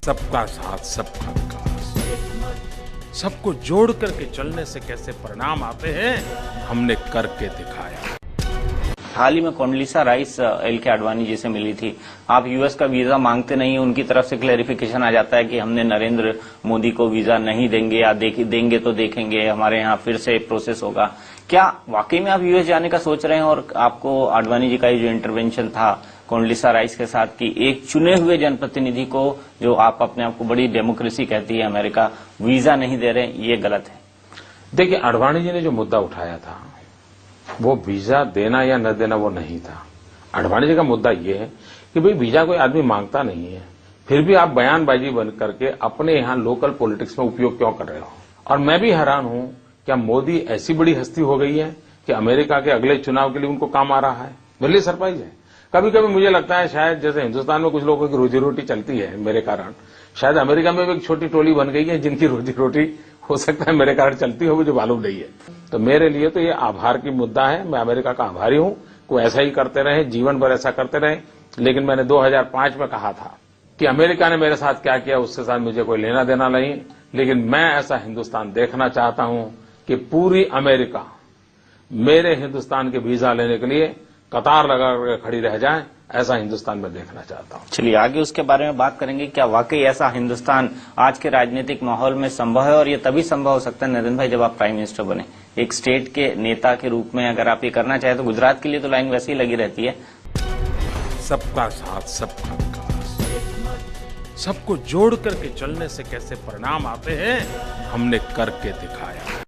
सबका साथ सबका विकास, सबको जोड़ करके चलने से कैसे परिणाम आते हैं, हमने करके दिखाया। हाल ही में कोंडलीसा राइस एल.के. आडवाणी जी से मिली थी। आप यूएस का वीजा मांगते नहीं, उनकी तरफ से क्लेरिफिकेशन आ जाता है कि हमने नरेंद्र मोदी को वीजा नहीं देंगे या देंगे तो देखेंगे, हमारे यहाँ फिर से प्रोसेस होगा। क्या वाकई में आप यूएस जाने का सोच रहे हैं? और आपको आडवाणी जी का ये जो इंटरवेंशन था कोंडलीसा राइस के साथ की एक चुने हुए जनप्रतिनिधि को, जो आप अपने आप को बड़ी डेमोक्रेसी कहती है अमेरिका, वीजा नहीं दे रहे, ये गलत है? देखिए, आडवाणी जी ने जो मुद्दा उठाया था वो वीजा देना या न देना वो नहीं था। आडवाणी जी का मुद्दा ये है कि भाई वीजा कोई आदमी मांगता नहीं है, फिर भी आप बयानबाजी बन करके अपने यहाँ लोकल पॉलिटिक्स में उपयोग क्यों कर रहे हो। और मैं भी हैरान हूं, क्या मोदी ऐसी बड़ी हस्ती हो गई है कि अमेरिका के अगले चुनाव के लिए उनको काम आ रहा है? मेरे लिए सरप्राइज है। कभी कभी मुझे लगता है शायद जैसे हिंदुस्तान में कुछ लोगों की रोजी रोटी चलती है मेरे कारण, शायद अमेरिका में भी एक छोटी टोली बन गई है जिनकी रोजी रोटी हो सकता है मेरे कारण चलती हो, मुझे मालूम नहीं है। तो मेरे लिए तो ये आभार की मुद्दा है। मैं अमेरिका का आभारी हूं। को ऐसा ही करते रहे, जीवन भर ऐसा करते रहे। लेकिन मैंने 2005 में कहा था कि अमेरिका ने मेरे साथ क्या किया उससे साथ मुझे कोई लेना देना नहीं, लेकिन मैं ऐसा हिंदुस्तान देखना चाहता हूं कि पूरी अमेरिका मेरे हिंदुस्तान के वीजा लेने के लिए कतार लगा कर खड़ी रह जाए, ऐसा हिंदुस्तान में देखना चाहता हूं। चलिए आगे उसके बारे में बात करेंगे। क्या वाकई ऐसा हिंदुस्तान आज के राजनीतिक माहौल में संभव है? और ये तभी संभव हो सकता है नरेंद्र भाई जब आप प्राइम मिनिस्टर बने, एक स्टेट के नेता के रूप में अगर आप ये करना चाहें तो गुजरात के लिए तो लाइन वैसे ही लगी रहती है। सबका साथ सबका विकास, सबको जोड़ करके चलने से कैसे परिणाम आते हैं, हमने करके दिखाया।